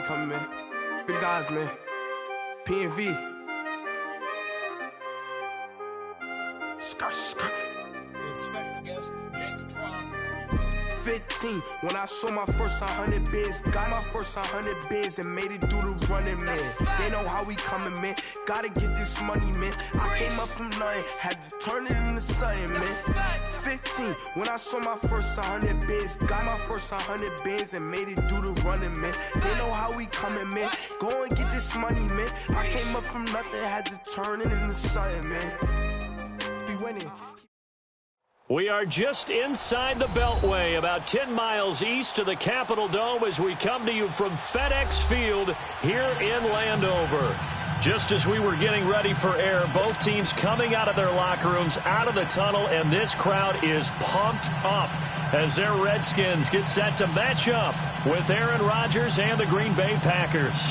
coming, man. For the guys, man. P&V. Skirt. With special guest, Jacob Trough. 15, when I saw my first 100 bids, got my first 100 bids and made it through the running, man. They know how we coming, man. Gotta get this money, man. I came up from nothing, had to turn it into something, man. 15, when I saw my first 100 bids, got my first 100 bids and made it through the running, man. They know how we coming, man. Go and get this money, man. I came up from nothing, had to turn it into something, man. We winning. We are just inside the Beltway, about 10 miles east of the Capitol Dome as we come to you from FedEx Field here in Landover. Just as we were getting ready for air, both teams coming out of their locker rooms, out of the tunnel, and this crowd is pumped up as their Redskins get set to match up with Aaron Rodgers and the Green Bay Packers.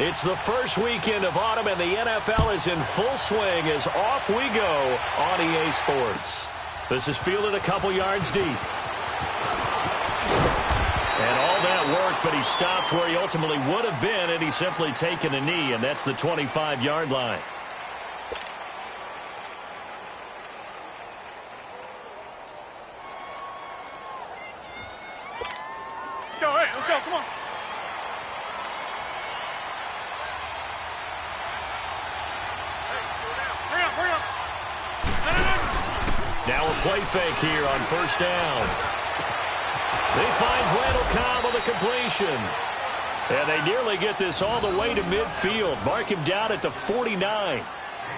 It's the first weekend of autumn, and the NFL is in full swing as off we go on EA Sports. This is fielded a couple yards deep. And all that work, but he stopped where he ultimately would have been had he simply taken a knee, and that's the 25-yard line. Let's go, come on. Now a play fake here on first down. He finds Randall Cobb on the completion. And they nearly get this all the way to midfield. Mark him down at the 49.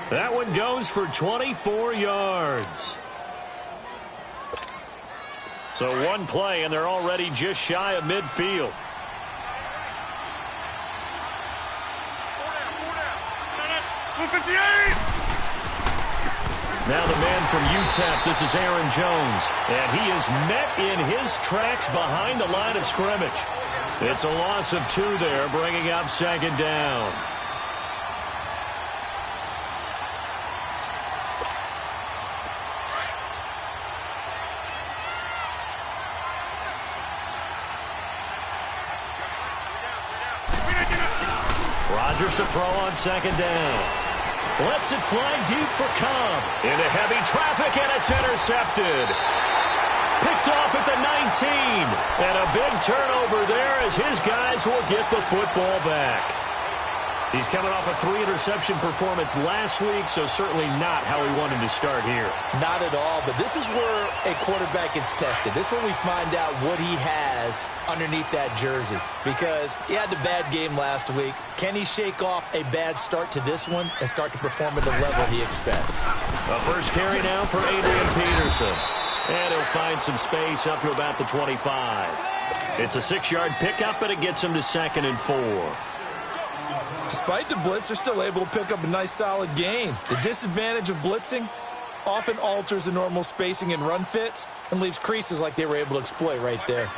That one goes for 24 yards. So one play, and they're already just shy of midfield. Now the man from UTEP, this is Aaron Jones. And he is met in his tracks behind the line of scrimmage. It's a loss of 2 there, bringing up second down. Rodgers to throw on second down. Lets it fly deep for Cobb. Into heavy traffic, and it's intercepted. Picked off at the 19. And a big turnover there as his guys will get the football back. He's coming off a 3-interception performance last week, so certainly not how he wanted to start here. Not at all, but this is where a quarterback gets tested. This is where we find out what he has underneath that jersey, because he had a bad game last week. Can he shake off a bad start to this one and start to perform at the level he expects? A first carry now for Adrian Peterson. And he'll find some space up to about the 25. It's a 6-yard pickup, and it gets him to 2nd and 4. Despite the blitz, they're still able to pick up a nice, solid gain. The disadvantage of blitzing often alters the normal spacing and run fits and leaves creases like they were able to exploit right there.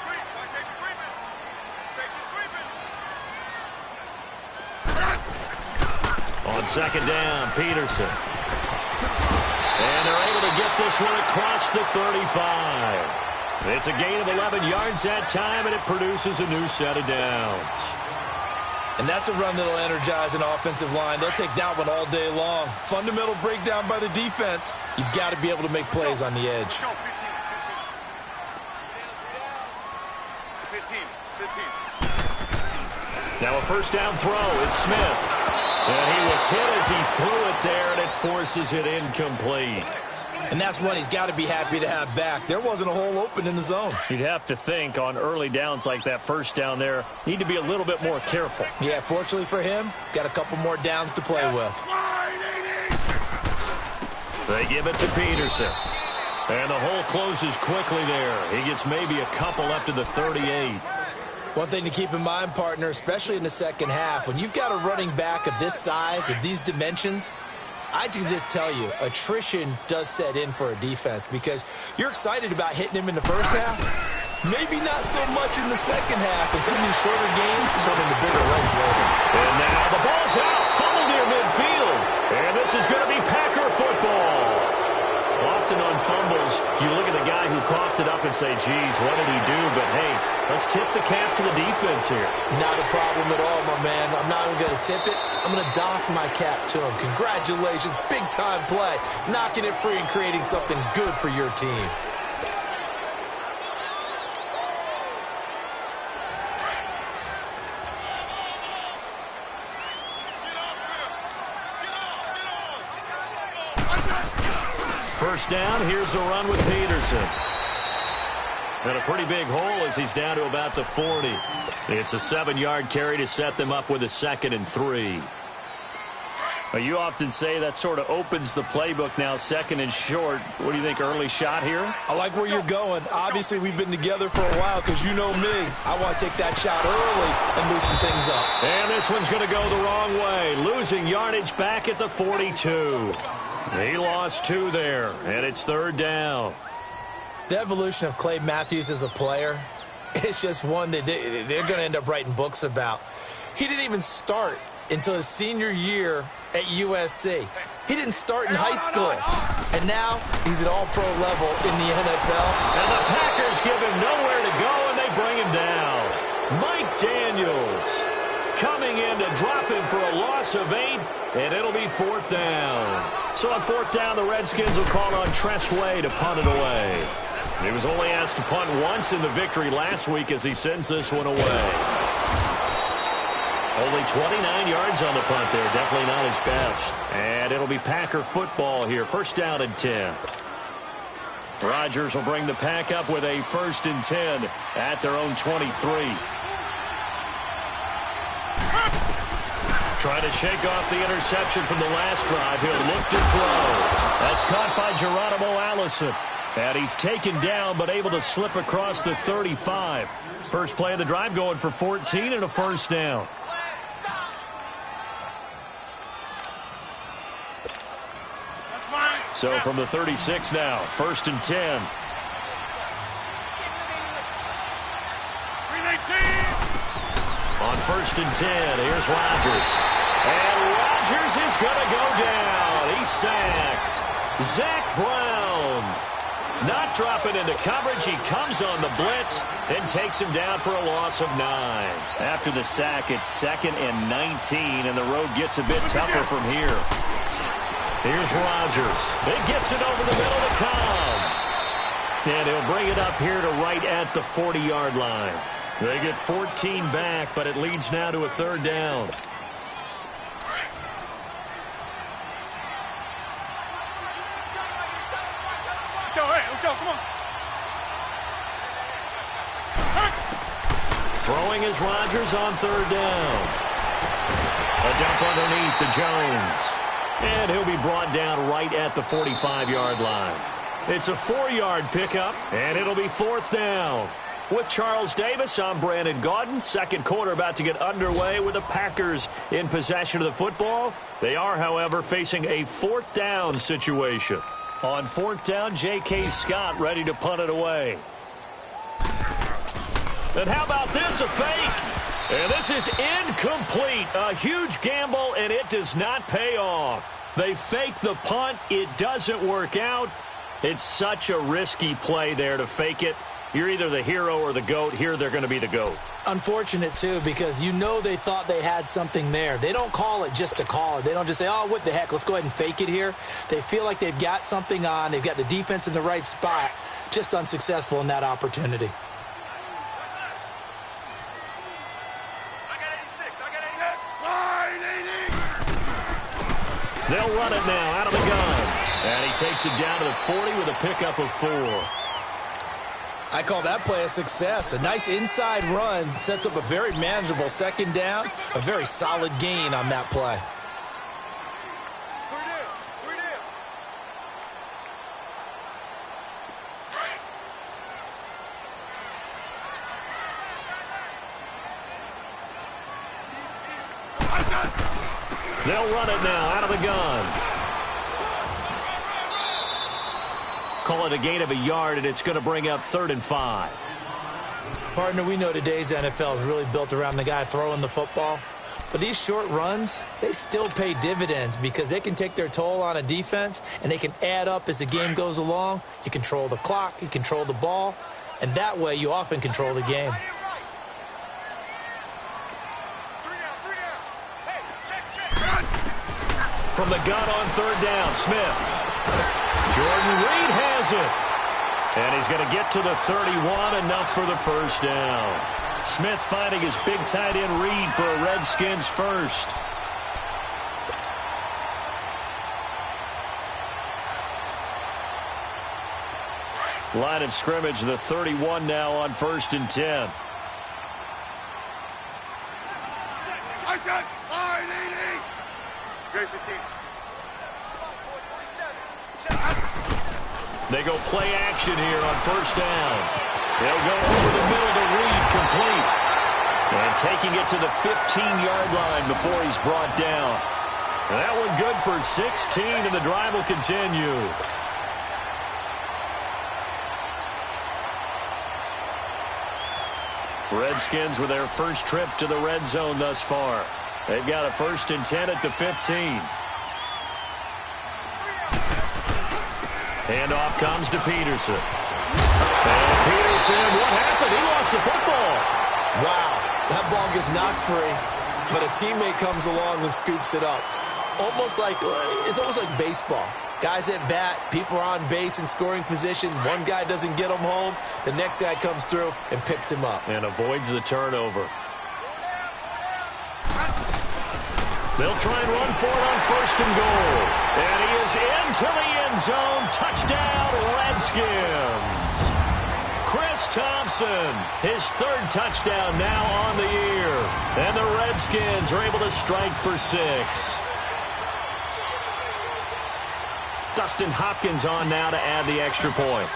On second down, Peterson. And they're able to get this one across the 35. It's a gain of 11 yards that time, and it produces a new set of downs. And that's a run that'll energize an offensive line. They'll take that one all day long. Fundamental breakdown by the defense. You've got to be able to make plays on the edge. 15. Now a first down throw. It's Smith. And he was hit as he threw it there, and it forces it incomplete. And that's one he's got to be happy to have back. There wasn't a hole open in the zone. You'd have to think on early downs like that first down there, need to be a little bit more careful. Yeah, fortunately for him, got a couple more downs to play with. They give it to Peterson. And the hole closes quickly there. He gets maybe a couple up to the 38. One thing to keep in mind, partner, especially in the second half, when you've got a running back of this size, of these dimensions, I can just tell you, attrition does set in for a defense because you're excited about hitting him in the first half, Maybe not so much in the second half, and some of these shorter games turn into bigger runs later. And now the ball's out, funneled near midfield. And this is going to be Packer football. Often on fumbles, you look at the guy who coughed it up and say, geez, what did he do? But, hey, let's tip the cap to the defense here. Not a problem at all, my man. I'm not even going to tip it. I'm going to doff my cap to him. Congratulations, big-time play. Knocking it free and creating something good for your team. First down, here's a run with Peterson. And a pretty big hole as he's down to about the 40. It's a 7-yard carry to set them up with a 2nd and 3. You often say that sort of opens the playbook now, 2nd and short. What do you think, early shot here? I like where you're going. Obviously, we've been together for a while because you know me. I want to take that shot early and loosen things up. And this one's going to go the wrong way. Losing yardage back at the 42. He lost 2 there, and it's 3rd down. The evolution of Clay Matthews as a player, it's just one that they're going to end up writing books about. He didn't even start until his senior year at USC. He didn't start in high school, and now he's at all-pro level in the NFL. And the Packers give him nowhere to go, and they bring him down. Mike Daniels coming in to drop him for a loss of 8, and it'll be 4th down. So on 4th down, the Redskins will call on Tress Way to punt it away. He was only asked to punt once in the victory last week as he sends this one away. Only 29 yards on the punt there. Definitely not his best. And it'll be Packer football here. 1st down and 10. Rodgers will bring the Pack up with a 1st and 10 at their own 23. Trying to shake off the interception from the last drive. He'll look to throw. That's caught by Geronimo Allison. And he's taken down but able to slip across the 35. First play of the drive going for 14 and a 1st down. So from the 36 now, 1st and 10. On 1st and 10, here's Rodgers. And Rodgers is going to go down. He's sacked. Zach Brown not dropping into coverage. He comes on the blitz and takes him down for a loss of 9. After the sack, it's 2nd and 19, and the road gets a bit tougher from here. Here's Rodgers. He gets it over the middle to Cobb. And he'll bring it up here to right at the 40-yard line. They get 14 back, but it leads now to a 3rd down. Let's go, come on. Throwing is Rodgers on 3rd down. A dump underneath to Jones. And he'll be brought down right at the 45-yard line. It's a 4-yard pickup, and it'll be 4th down. With Charles Davis, I'm Brandon Gaudin. 2nd quarter about to get underway with the Packers in possession of the football. They are, however, facing a 4th down situation. On 4th down, J.K. Scott ready to punt it away. And how about this, a fake? And this is incomplete. A huge gamble, and it does not pay off. They fake the punt. It doesn't work out. It's such a risky play there to fake it. You're either the hero or the GOAT. Here they're going to be the GOAT. Unfortunate, too, because you know they thought they had something there. They don't call it just to call it. They don't just say, oh, what the heck, let's go ahead and fake it here. They feel like they've got something on. They've got the defense in the right spot. Just unsuccessful in that opportunity. They'll run it now out of the gun. And he takes it down to the 40 with a pickup of 4. I call that play a success. A nice inside run sets up a very manageable 2nd down. A very solid gain on that play. They'll run it now out of the gun. Call it a gain of a yard, and it's going to bring up 3rd and 5. Partner, we know today's NFL is really built around the guy throwing the football. But these short runs, they still pay dividends because they can take their toll on a defense, and they can add up as the game goes along. You control the clock, you control the ball, and that way you often control the game. From the gun on third down, Smith. Jordan Reed has it. And he's going to get to the 31, enough for the first down. Smith finding his big tight end Reed for a Redskins first. Line of scrimmage, the 31 now on 1st and 10. I said, Great 15. They go play action here on 1st down. They'll go over the middle to Reed, complete. And taking it to the 15-yard line before he's brought down. And that one good for 16, and the drive will continue. Redskins with their first trip to the red zone thus far. They've got a 1st and 10 at the 15. Handoff comes to Peterson. And Peterson, what happened? He lost the football. Wow, that ball gets knocked free, but a teammate comes along and scoops it up. It's almost like baseball. Guys at bat, people are on base in scoring position. One guy doesn't get him home. The next guy comes through and picks him up. And avoids the turnover. They'll try and run for it on 1st and goal. And he is into the end zone. Touchdown, Redskins. Chris Thompson, his 3rd touchdown now on the year. And the Redskins are able to strike for 6. Dustin Hopkins on now to add the extra point.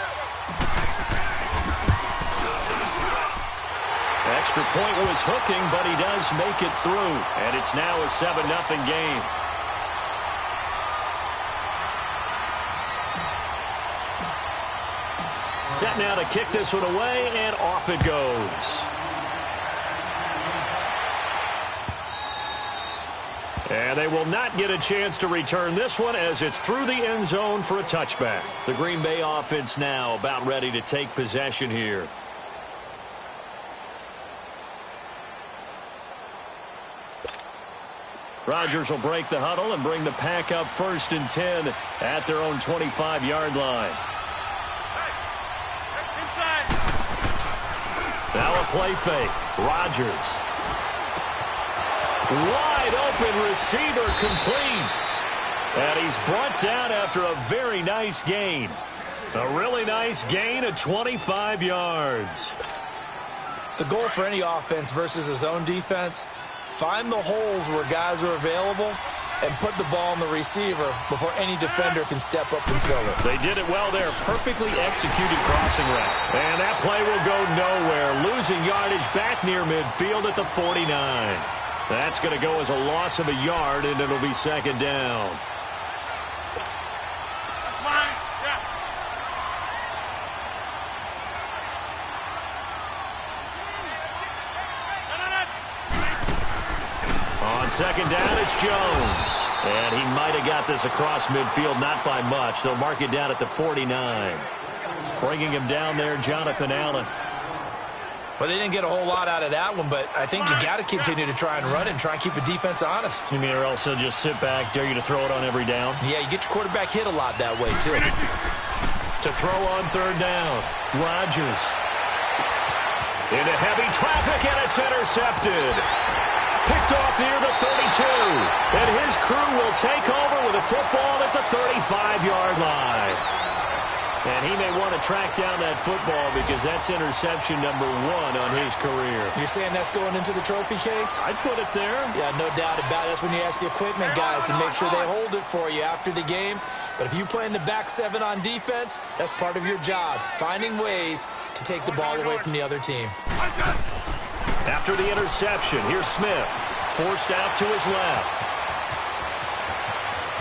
Extra point was hooking, but he does make it through. And it's now a 7-0 game. Set now to kick this one away, and off it goes. And they will not get a chance to return this one as it's through the end zone for a touchback. The Green Bay offense now about ready to take possession here. Rodgers will break the huddle and bring the pack up 1st and 10 at their own 25-yard line. Now a play fake. Rodgers. Wide open receiver, complete. And he's brought down after a very nice gain. A really nice gain of 25 yards. The goal for any offense versus a zone defense, find the holes where guys are available and put the ball on the receiver before any defender can step up and fill it. They did it well there. Perfectly executed crossing route. And that play will go nowhere. Losing yardage back near midfield at the 49. That's going to go as a loss of a yard, and it'll be 2nd down. That's fine. Yeah. On 2nd down, it's Jones. And he might have got this across midfield, not by much. They'll mark it down at the 49. Bringing him down there, Jonathan Allen. Well, they didn't get a whole lot out of that one, but I think you got to continue to try and run and try and keep a defense honest. You mean or else they'll just sit back, dare you to throw it on every down? Yeah, you get your quarterback hit a lot that way, too. To throw on 3rd down, Rodgers. Into heavy traffic, and it's intercepted. Picked off near the 32. And his crew will take over with a football at the 35-yard line. And he may want to track down that football because that's interception number 1 on his career. You're saying that's going into the trophy case? I'd put it there. Yeah, no doubt about it. That's when you ask the equipment guys to make sure they hold it for you after the game. But if you play in the back 7 on defense, that's part of your job, finding ways to take the ball away from the other team. After the interception, here's Smith. Forced out to his left.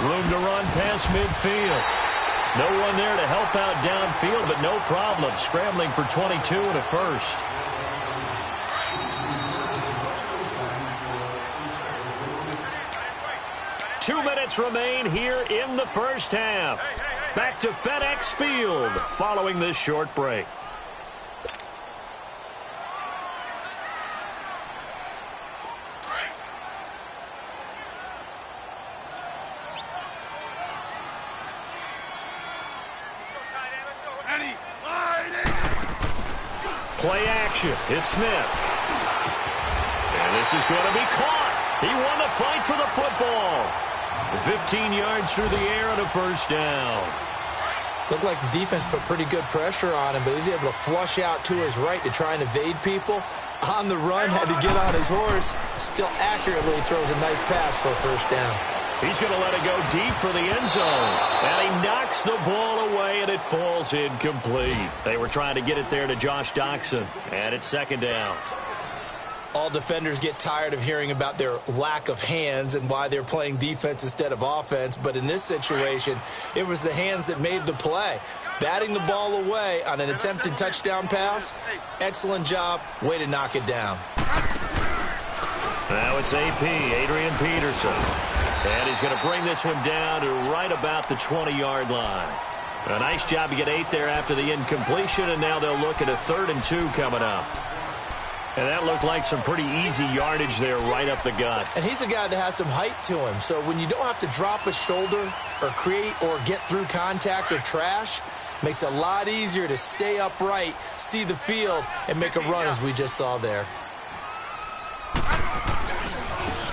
Room to run past midfield. No one there to help out downfield, but no problem. Scrambling for 22 and a first. 2 minutes remain here in the first half. Back to FedEx Field following this short break. Play action. It's Smith. And this is going to be caught. He won the fight for the football. 15 yards through the air and a first down. Looked like the defense put pretty good pressure on him, but he's able to flush out to his right to try and evade people. On the run, had to get on his horse. Still accurately throws a nice pass for a first down. He's going to let it go deep for the end zone. And he knocks the ball away, and it falls incomplete. They were trying to get it there to Josh Doxson. And it's second down. All defenders get tired of hearing about their lack of hands and why they're playing defense instead of offense. But in this situation, it was the hands that made the play. Batting the ball away on an attempted touchdown pass. Excellent job. Way to knock it down. Now it's AP, Adrian Peterson. And he's going to bring this one down to right about the 20-yard line. A nice job to get 8 there after the incompletion, and now they'll look at a 3rd and 2 coming up. And that looked like some pretty easy yardage there right up the gut. And he's a guy that has some height to him, so when you don't have to drop a shoulder or create or get through contact or trash, makes it a lot easier to stay upright, see the field, and make a run as we just saw there.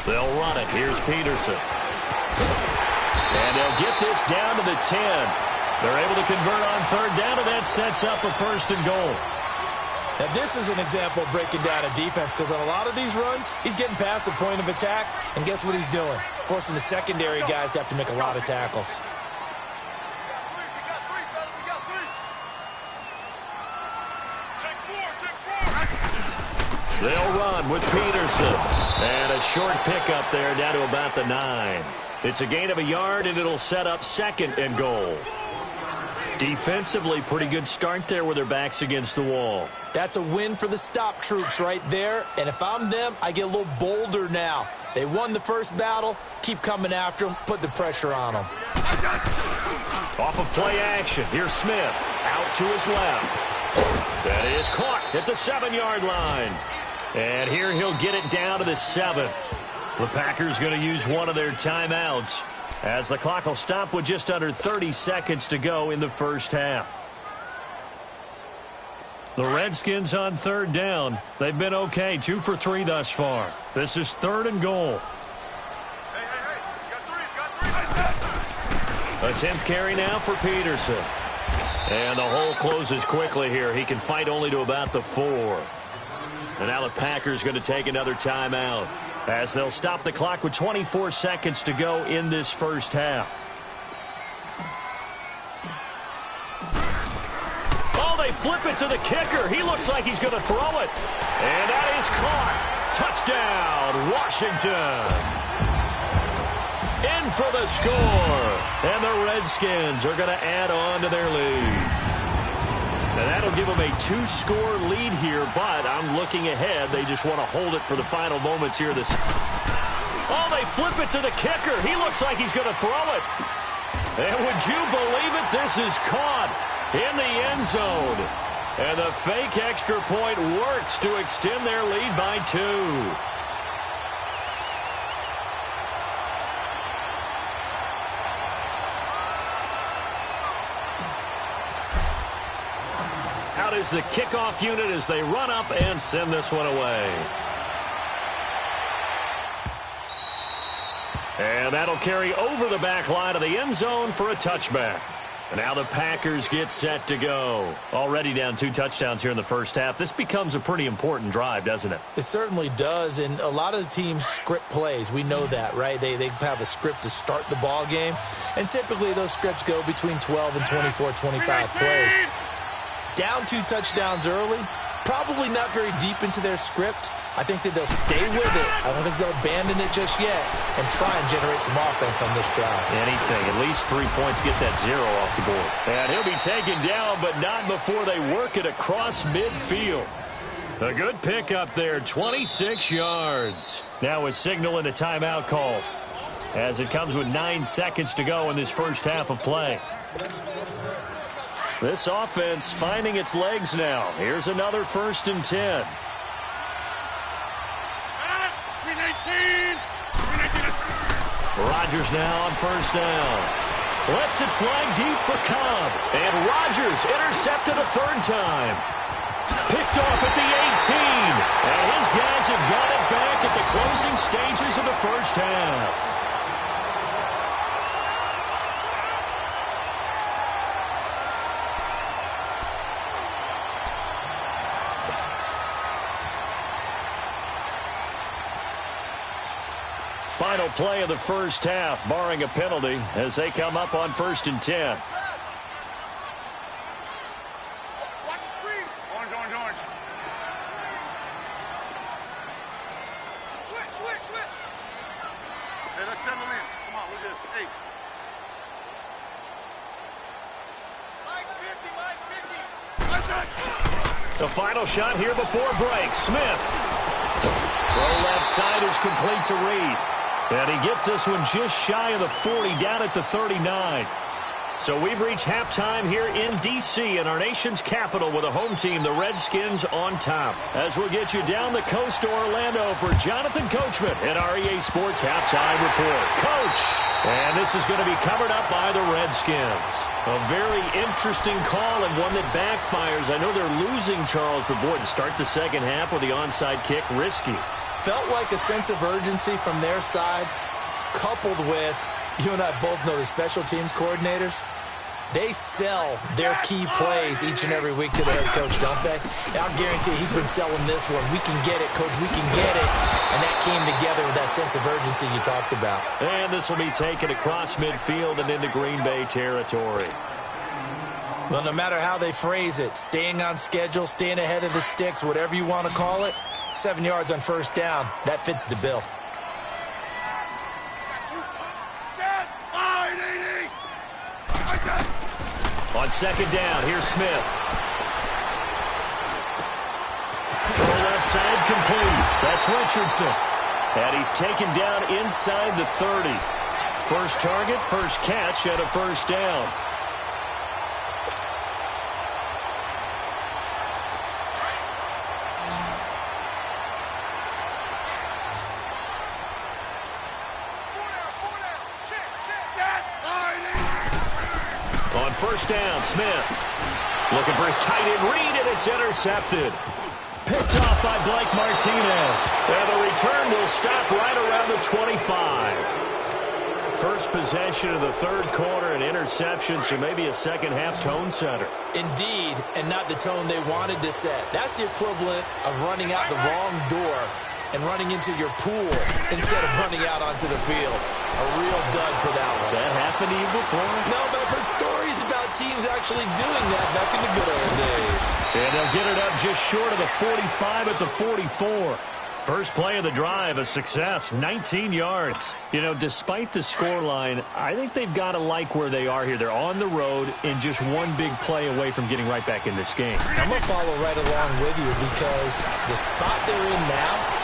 They'll run it. Here's Peterson. And they'll get this down to the 10. They're able to convert on 3rd down, and that sets up a 1st and goal. Now, this is an example of breaking down a defense, because on a lot of these runs, he's getting past the point of attack, and guess what he's doing? Forcing the secondary guys to have to make a lot of tackles. They'll run with Peterson. And a short pickup there down to about the 9. It's a gain of a yard, and it'll set up 2nd and goal. Defensively, pretty good start there with their backs against the wall. That's a win for the stop troops right there. And if I'm them, I get a little bolder now. They won the first battle. Keep coming after them. Put the pressure on them. Off of play action. Here's Smith. Out to his left. That is caught at the 7-yard line. And here he'll get it down to the 7. The Packers going to use one of their timeouts, as the clock will stop with just under 30 seconds to go in the first half. The Redskins on 3rd down. They've been okay, 2 for 3 thus far. This is 3rd and goal. A 10th carry now for Peterson. And the hole closes quickly here. He can fight only to about the 4. And now the Packers going to take another timeout, as they'll stop the clock with 24 seconds to go in this first half. Oh, they flip it to the kicker. He looks like he's going to throw it. And that is caught. Touchdown, Washington. In for the score. And the Redskins are going to add on to their lead. And that'll give them a 2-score lead here, but I'm looking ahead. They just want to hold it for the final moments here. Oh, they flip it to the kicker. He looks like he's going to throw it. And would you believe it? This is caught in the end zone. And the fake extra point works to extend their lead by 2. Out is the kickoff unit as they run up and send this one away. And that'll carry over the back line of the end zone for a touchback. And now the Packers get set to go. Already down 2 touchdowns here in the first half. This becomes a pretty important drive, doesn't it? It certainly does, and a lot of the teams script plays. We know that, right? They have a script to start the ball game, and typically those scripts go between 12 and 24, 25 plays. Down 2 touchdowns early, probably not very deep into their script. I think that they'll stay with it. I don't think they'll abandon it just yet and try and generate some offense on this drive. Anything, at least 3 points, get that 0 off the board. And he'll be taken down, but not before they work it across midfield. A good pickup there, 26 yards. Now a signal and a timeout call. as it comes with 9 seconds to go in this first half of play. This offense finding its legs now. Here's another 1st and 10. Rodgers now on 1st down. Lets it fly deep for Cobb. And Rodgers intercepted a 3rd time. Picked off at the 18. And his guys have got it back at the closing stages of the first half. Final play of the first half, barring a penalty, as they come up on 1st and 10. Watch the screen. Orange. Switch. Hey, let's settle in. Come on, we're good. Hey. Mike's 50. The final shot here before break. Smith. Throw left side is complete to Reed. And he gets this one just shy of the 40, down at the 39. So we've reached halftime here in D.C. in our nation's capital with a home team, the Redskins, on top. As we'll get you down the coast to Orlando for Jonathan Coachman at our EA Sports Halftime Report. Coach! And this is going to be covered up by the Redskins. A very interesting call and one that backfires. I know they're losing, Charles, but boy, to start the second half with the onside kick, risky. Felt like a sense of urgency from their side, coupled with, you and I both know the special teams coordinators, they sell their key plays each and every week to the head coach, don't they? I'll guarantee he's been selling this one. We can get it, coach, we can get it. And that came together with that sense of urgency you talked about. And this will be taken across midfield and into Green Bay territory. Well, no matter how they phrase it, staying on schedule, staying ahead of the sticks, whatever you want to call it, 7 yards on 1st down, that fits the bill. On 2nd down, here's Smith. Throw left side complete. That's Richardson. And he's taken down inside the 30. First target, first catch at a 1st down. On 1st down, Smith. Looking for his tight end Reed, and it's intercepted. Picked off by Blake Martinez. And the return will stop right around the 25. First possession of the 3rd quarter, an interception, so maybe a second half tone setter. Indeed, and not the tone they wanted to set. That's the equivalent of running out the wrong door and running into your pool instead of running out onto the field. A real dud for that one. Has that happened to you before? No, but I've heard stories about teams actually doing that back in the good old days. And they'll get it up just short of the 45 at the 44. First play of the drive, a success, 19 yards. You know, despite the scoreline, I think they've got to like where they are here. They're on the road and just one big play away from getting right back in this game. I'm going to follow right along with you because the spot they're in now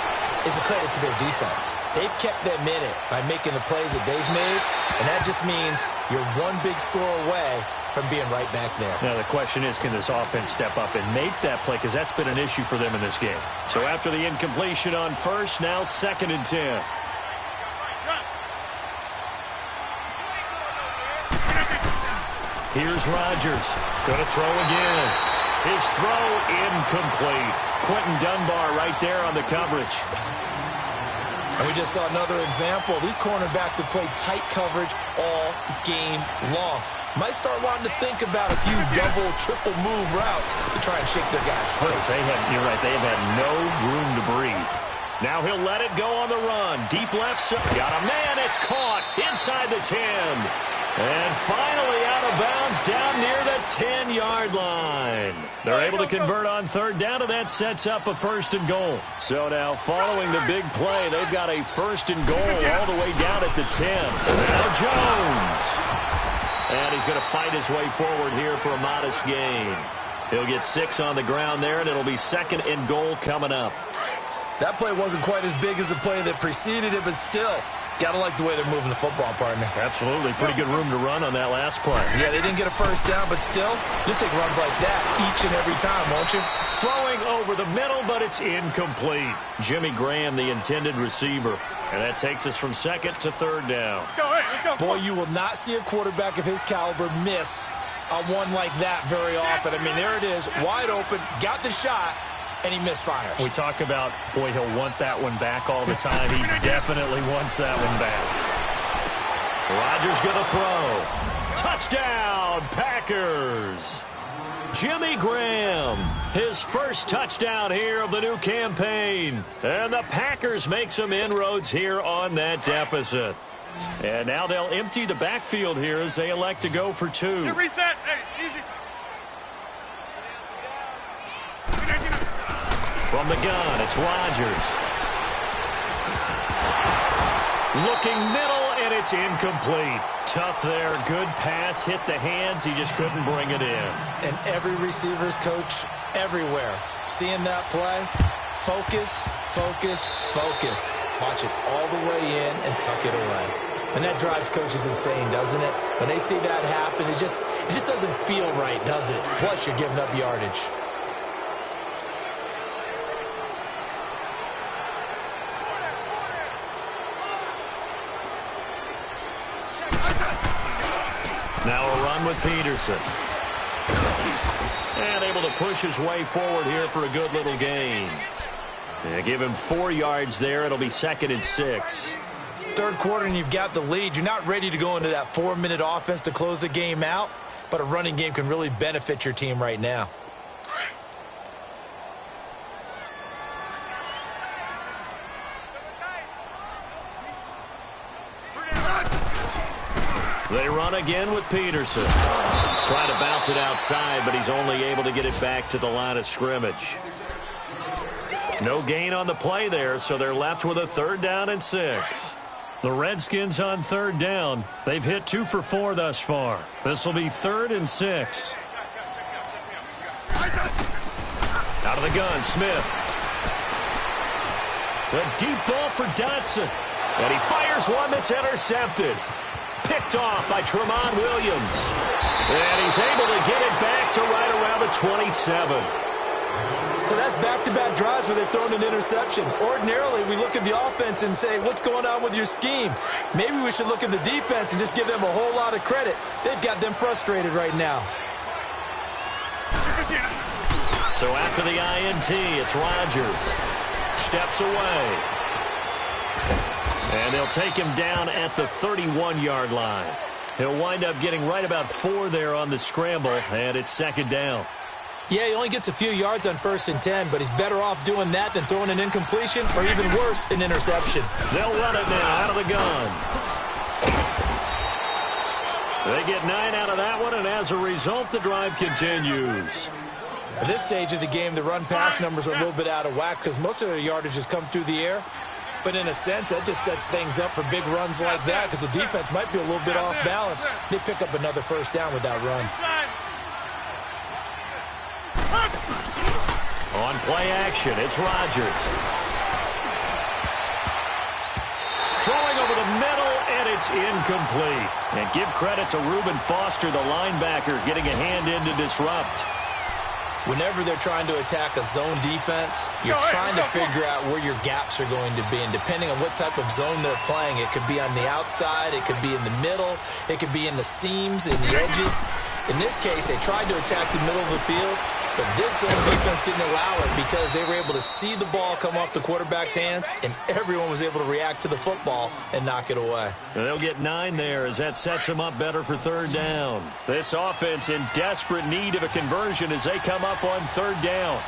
is a credit to their defense. They've kept them in it by making the plays that they've made, and that just means you're one big score away from being right back there. Now, the question is, can this offense step up and make that play? Because that's been an issue for them in this game. So after the incompletion on 1st, now 2nd and 10. Here's Rodgers. Going to throw again. His throw incomplete. Quentin Dunbar right there on the coverage. And we just saw another example. These cornerbacks have played tight coverage all game long. Might start wanting to think about a few double, triple move routes to try and shake their guys free. You're right. They have had no room to breathe. Now he'll let it go on the run. Deep left side. Got a man. It's caught inside the 10. And finally out of bounds down near the 10-yard line. They're able to convert on 3rd down, and that sets up a 1st and goal. So now following the big play, they've got a 1st and goal all the way down at the 10. Now Jones. And he's going to fight his way forward here for a modest gain. He'll get 6 on the ground there, and it'll be 2nd and goal coming up. That play wasn't quite as big as the play that preceded it, but still, Gotta like the way they're moving the football, partner. Absolutely. Pretty good room to run on that last play. Yeah, they didn't get a first down, but still, you'll take runs like that each and every time, won't you? Throwing over the middle, but it's incomplete. Jimmy Graham, the intended receiver. And that takes us from second to third down. Let's go. Boy, you will not see a quarterback of his caliber miss a one like that very often. I mean, there it is, wide open, got the shot, and he misfires. We talk about, boy, he'll want that one back all the time. He definitely wants that one back. Rodgers going to throw. Touchdown, Packers. Jimmy Graham, his first touchdown here of the new campaign. And the Packers make some inroads here on that deficit. And now they'll empty the backfield here as they elect to go for two. Get reset. Hey, easy. From the gun, it's Rodgers. Looking middle, and it's incomplete. Tough there. Good pass. Hit the hands. He just couldn't bring it in. And every receiver's coach everywhere. Seeing that play, focus, focus, focus. Watch it all the way in and tuck it away. And that drives coaches insane, doesn't it? When they see that happen, it just doesn't feel right, does it? Plus, you're giving up yardage. Now a run with Peterson. And able to push his way forward here for a good little gain. And give him 4 yards there. It'll be second and 6. Third quarter and you've got the lead. You're not ready to go into that 4-minute offense to close the game out, but a running game can really benefit your team right now. They run again with Peterson. Trying to bounce it outside, but he's only able to get it back to the line of scrimmage. No gain on the play there, so they're left with a 3rd down and 6. The Redskins on 3rd down. They've hit 2 for 4 thus far. This will be 3rd and 6. Out of the gun, Smith. The deep ball for Dotson. And he fires one that's intercepted. Picked off by Tramon Williams. And he's able to get it back to right around the 27. So that's back-to-back drives where they've thrown an interception. Ordinarily, we look at the offense and say, what's going on with your scheme? Maybe we should look at the defense and just give them a whole lot of credit. They've got them frustrated right now. So after the INT, it's Rodgers. Steps away. And they'll take him down at the 31-yard line. He'll wind up getting right about 4 there on the scramble, and it's 2nd down. Yeah, he only gets a few yards on 1st and 10, but he's better off doing that than throwing an incompletion or even worse, an interception. They'll run it now out of the gun. They get 9 out of that one, and as a result, the drive continues. At this stage of the game, the run-pass numbers are a little bit out of whack because most of their yardage has come through the air. But in a sense, that just sets things up for big runs like that because the defense might be a little bit off balance. They pick up another 1st down with that run. On play action, it's Rodgers. Throwing over the middle, and it's incomplete. And give credit to Reuben Foster, the linebacker, getting a hand in to disrupt. Whenever they're trying to attack a zone defense, you're trying to figure out where your gaps are going to be. And depending on what type of zone they're playing, it could be on the outside, it could be in the middle, it could be in the seams, in the edges. In this case, they tried to attack the middle of the field, but this zone defense didn't allow it because they were able to see the ball come off the quarterback's hands, and everyone was able to react to the football and knock it away. They'll get 9 there as that sets them up better for 3rd down. This offense in desperate need of a conversion as they come up on 3rd down.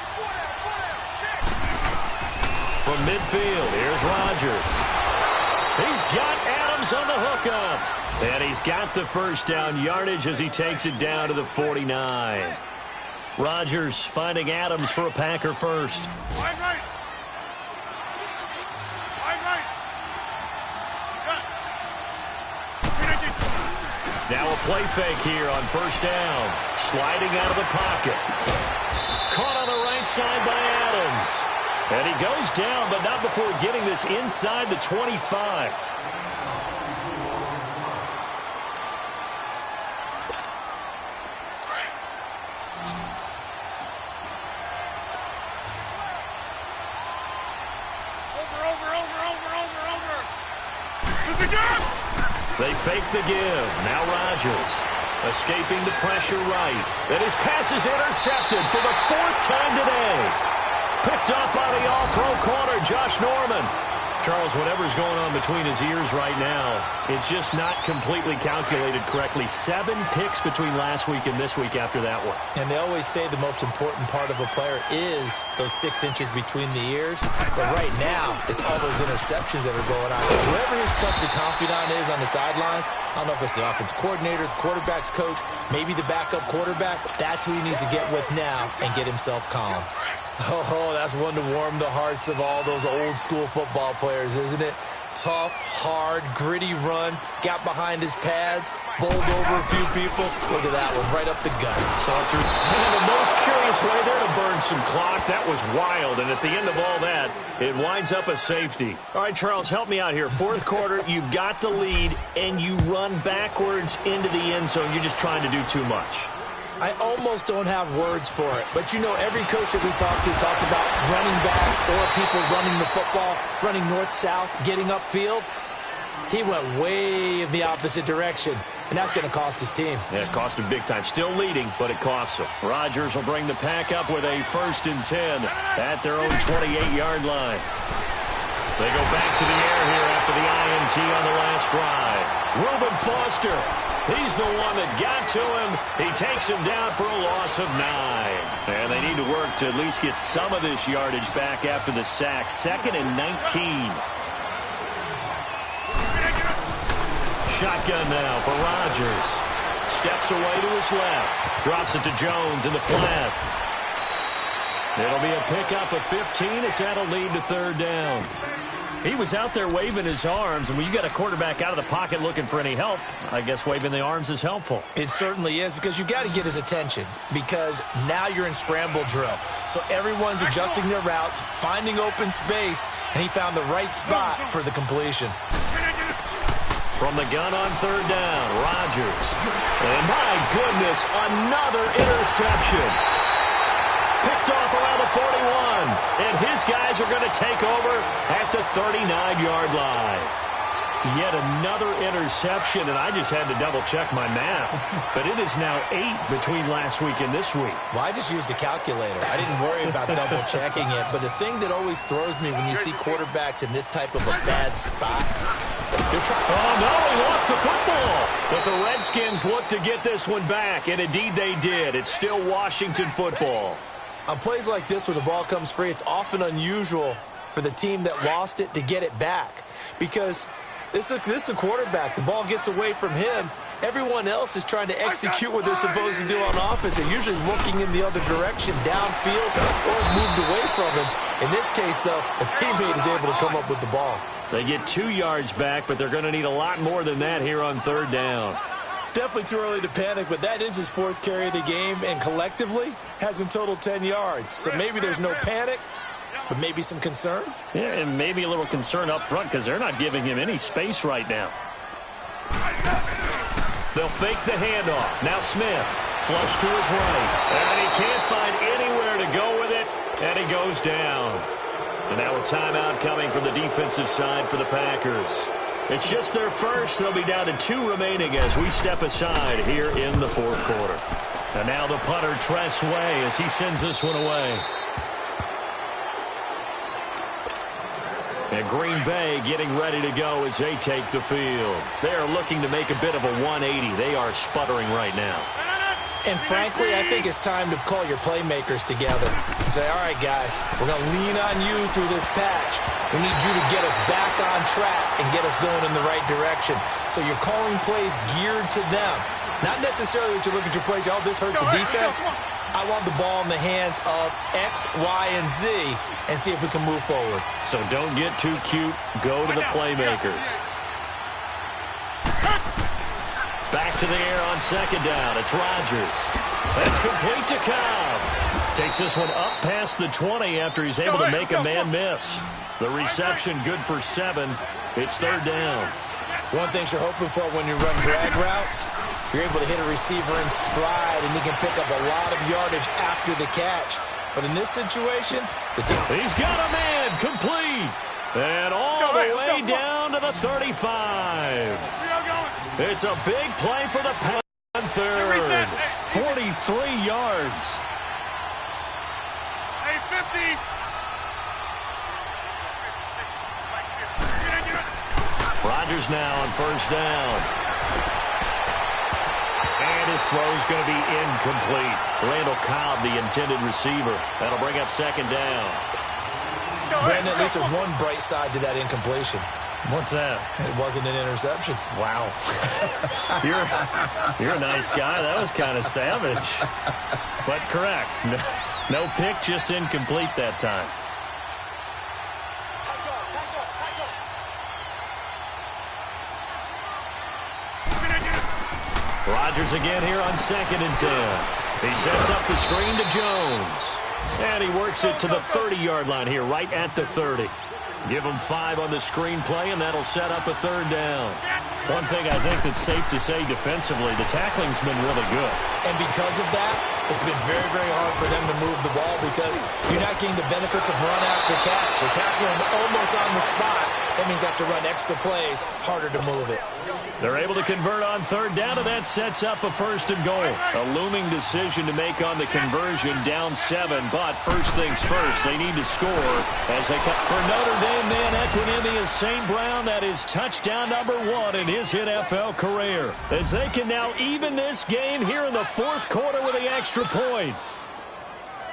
From midfield, here's Rodgers. He's got Adams on the hookup. And he's got the 1st down yardage as he takes it down to the 49. Rodgers finding Adams for a Packer first. Now a play fake here on 1st down. Sliding out of the pocket. Caught on the right side by Adams. And he goes down, but not before getting this inside the 25. They fake the give. Now Rodgers escaping the pressure right. And his pass is intercepted for the 4th time today. Picked up by the all-pro corner, Josh Norman. Charles, whatever's going on between his ears right now, it's just not completely calculated correctly. 7 picks between last week and this week after that one. And they always say the most important part of a player is those 6 inches between the ears. But right now, it's all those interceptions that are going on. So whoever his trusted confidant is on the sidelines, I don't know if it's the offense coordinator, the quarterback's coach, maybe the backup quarterback, that's who he needs to get with now and get himself calm. Oh, that's one to warm the hearts of all those old-school football players, isn't it? Tough, hard, gritty run, got behind his pads, bowled over a few people. Look at that one, right up the gut. Saw it through the most curious way there to burn some clock. That was wild, and at the end of all that, it winds up a safety. All right, Charles, help me out here. 4th quarter, you've got the lead, and you run backwards into the end zone. You're just trying to do too much. I almost don't have words for it. But, you know, every coach that we talk to talks about running backs or people running the football, running north-south, getting upfield. He went way in the opposite direction, and that's going to cost his team. Yeah, it cost him big time. Still leading, but it costs him. Rodgers will bring the pack up with a 1st and 10 at their own 28-yard line. They go back to the air here after the INT on the last drive. Reuben Foster. He's the one that got to him. He takes him down for a loss of 9. And they need to work to at least get some of this yardage back after the sack. 2nd and 19. Shotgun now for Rodgers. Steps away to his left. Drops it to Jones in the flat. It'll be a pickup of 15 as that'll lead to 3rd down. He was out there waving his arms, and when you got a quarterback out of the pocket looking for any help, I guess waving the arms is helpful. It certainly is, because you got to get his attention, because now you're in scramble drill. So everyone's adjusting their routes, finding open space, and he found the right spot for the completion. From the gun on 3rd down, Rodgers. And my goodness, another interception. Picked off around the 41, and his guys are going to take over at the 39-yard line. Yet another interception, and I just had to double-check my math. But it is now 8 between last week and this week. Well, I just used a calculator. I didn't worry about double-checking it. But the thing that always throws me when you see quarterbacks in this type of a bad spot, they're trying. Oh, no, he lost the football. But the Redskins look to get this one back, and indeed they did. It's still Washington football. On plays like this where the ball comes free, it's often unusual for the team that lost it to get it back. Because this is a quarterback. The ball gets away from him. Everyone else is trying to execute what they're supposed to do on offense. They're usually looking in the other direction, downfield, or moved away from him. In this case, though, a teammate is able to come up with the ball. They get 2 yards back, but they're going to need a lot more than that here on 3rd down. Definitely too early to panic, but that is his 4th carry of the game, and collectively has in total 10 yards. So maybe there's no panic, but maybe some concern. Yeah, and maybe a little concern up front because they're not giving him any space right now. They'll fake the handoff. Now Smith, flush to his right. And he can't find anywhere to go with it, and he goes down. And now a timeout coming from the defensive side for the Packers. It's just their first. They'll be down to 2 remaining as we step aside here in the 4th quarter. And now the punter, Tress Way, as he sends this one away. And Green Bay getting ready to go as they take the field. They are looking to make a bit of a 180. They are sputtering right now. And frankly, I think it's time to call your playmakers together and say, all right, guys, we're going to lean on you through this patch. We need you to get us back on track and get us going in the right direction. So you're calling plays geared to them. Not necessarily that you look at your plays, oh, this hurts the defense. I want the ball in the hands of X, Y, and Z and see if we can move forward. So don't get too cute. Go to the playmakers. Back to the air on 2nd down. It's Rodgers. That's complete to Cobb. Takes this one up past the 20 after he's able to make a man miss. The reception good for 7. It's 3rd down. One thing you're hoping for when you run drag routes, you're able to hit a receiver in stride, and he can pick up a lot of yardage after the catch. But in this situation, he's got a man complete. And all the way down to the 35. It's a big play for the Panthers. 43 yards. Hey, 50. Rodgers now on first down. And his throw's going to be incomplete. Randall Cobb, the intended receiver. That'll bring up second down. Brandon, at least there's one bright side to that incompletion. What's that? It wasn't an interception. Wow. You're a nice guy. That was kind of savage. But correct. No pick, just incomplete that time. Rodgers again here on 2nd and 10. He sets up the screen to Jones. And he works it to the 30-yard line here, right at the 30. Give him 5 on the screenplay, and that'll set up a third down. One thing I think that's safe to say defensively, the tackling's been really good. And because of that, it's been very, very hard for them to move the ball because you're not getting the benefits of run after catch. They're tackling them almost on the spot. That means they have to run extra plays, harder to move it. They're able to convert on third down, and that sets up a first and goal. A looming decision to make on the conversion, down 7. But first things first, they need to score as they come. For Notre Dame, man, equanimity is St. Brown. That is touchdown number 1 in his NFL career. As they can now even this game here in the 4th quarter with the extra point.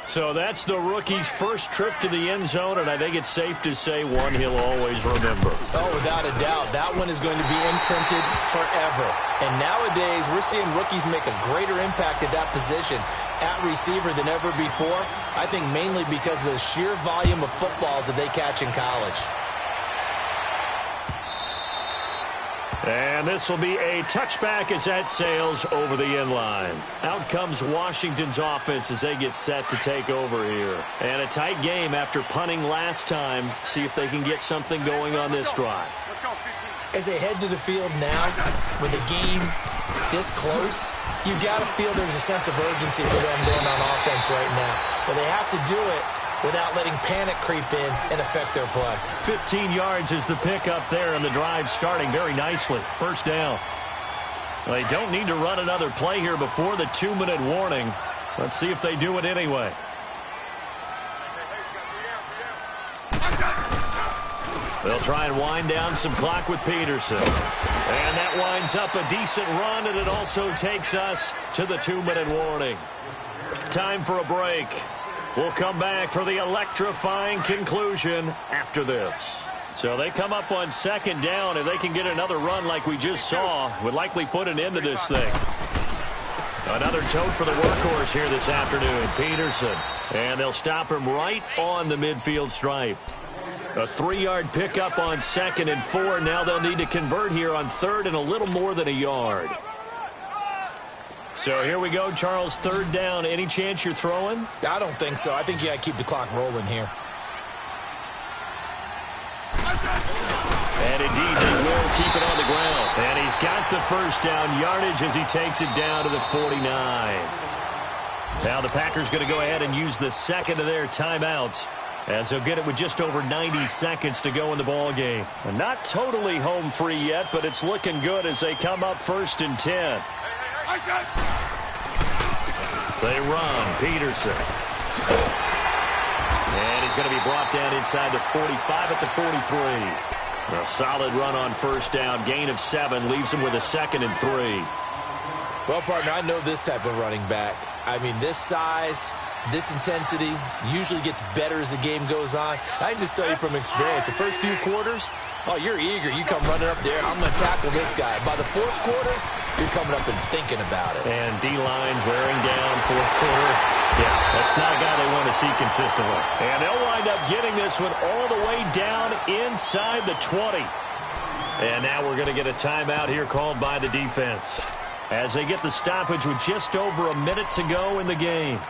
So that's the rookie's first trip to the end zone, and I think it's safe to say one he'll always remember. Oh, without a doubt. That one is going to be imprinted forever. And nowadays, we're seeing rookies make a greater impact at that position at receiver than ever before. I think mainly because of the sheer volume of footballs that they catch in college. And this will be a touchback as that sails over the end line. Out comes Washington's offense as they get set to take over here. And a tight game after punting last time. See if they can get something going on this drive. As they head to the field now, with the game this close, you've got to feel there's a sense of urgency for them going on offense right now. But they have to do it without letting panic creep in and affect their play. 15 yards is the pickup there, and the drive starting very nicely. First down. They don't need to run another play here before the 2-minute warning. Let's see if they do it anyway. They'll try and wind down some clock with Peterson. And that winds up a decent run, and it also takes us to the 2-minute warning. Time for a break. We'll come back for the electrifying conclusion after this. So they come up on second down, and they can get another run like we just saw. Would likely put an end to this thing. Another tote for the workhorse here this afternoon, Peterson. And they'll stop him right on the midfield stripe. A 3-yard pickup on 2nd and 4. Now they'll need to convert here on 3rd and a little more than a yard. So here we go, Charles, 3rd down. Any chance you're throwing? I don't think so. I think you got to keep the clock rolling here. And indeed, they will keep it on the ground. And he's got the first down yardage as he takes it down to the 49. Now the Packers going to go ahead and use the second of their timeouts, as they'll get it with just over 90 seconds to go in the ball game. And not totally home free yet, but it's looking good as they come up 1st and 10. They run. Peterson. And he's going to be brought down inside the 45 at the 43. A solid run on first down. Gain of 7 leaves him with a 2nd and 3. Well, partner, I know this type of running back. I mean, this size, this intensity usually gets better as the game goes on. I can just tell you from experience, the first few quarters, oh, you're eager. You come running up there, I'm going to tackle this guy. By the 4th quarter, you're coming up and thinking about it. And D-line wearing down 4th quarter. Yeah, that's not a guy they want to see consistently. And they'll wind up getting this one all the way down inside the 20. And now we're going to get a timeout here called by the defense, as they get the stoppage with just over a minute to go in the game.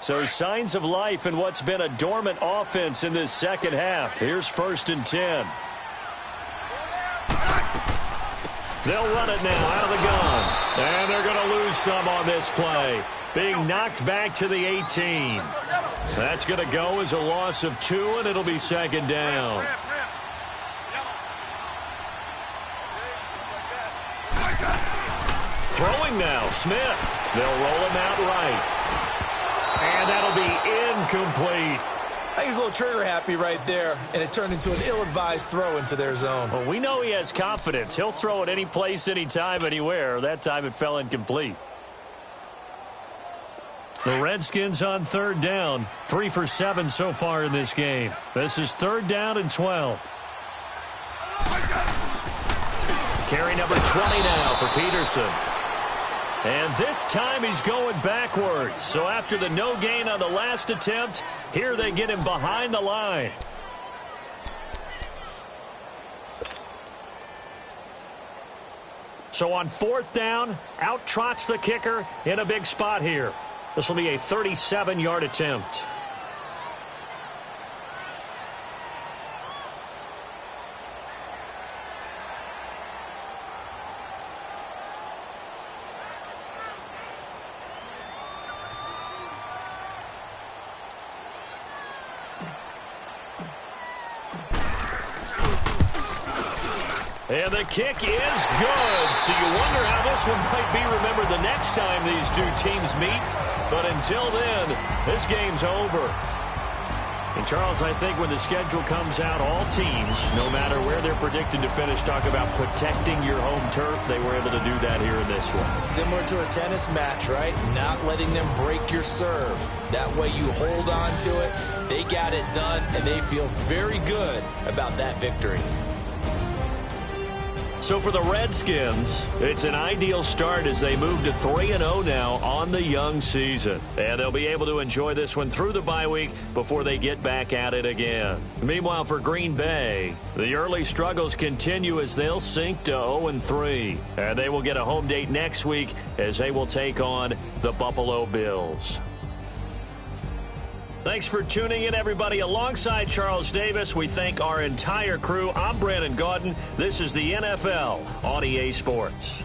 So signs of life in what's been a dormant offense in this second half. Here's 1st and 10. They'll run it now out of the gun. And they're going to lose some on this play. Being knocked back to the 18. That's going to go as a loss of 2, and it'll be 2nd down. Throwing now, Smith. They'll roll him out right. And that'll be incomplete. I think he's a little trigger happy right there, and it turned into an ill-advised throw into their zone. Well, we know he has confidence. He'll throw it any place, anytime, anywhere. That time it fell incomplete. The Redskins on 3rd down. 3 for 7 so far in this game. This is 3rd down and 12. Carry number 20 now for Peterson. And this time he's going backwards. So after the no gain on the last attempt, here they get him behind the line. So on 4th down, out trots the kicker in a big spot here. This will be a 37-yard attempt. And the kick is good. So you wonder how this one might be remembered the next time these two teams meet. But until then, this game's over. And, Charles, I think when the schedule comes out, all teams, no matter where they're predicted to finish, talk about protecting your home turf. They were able to do that here in this one. Similar to a tennis match, right? Not letting them break your serve. That way you hold on to it. They got it done, and they feel very good about that victory. So for the Redskins, it's an ideal start as they move to 3-0 now on the young season. And they'll be able to enjoy this one through the bye week before they get back at it again. Meanwhile, for Green Bay, the early struggles continue as they'll sink to 0-3. And they will get a home date next week as they will take on the Buffalo Bills. Thanks for tuning in, everybody. Alongside Charles Davis, we thank our entire crew. I'm Brandon Gaudin. This is the NFL on EA Sports.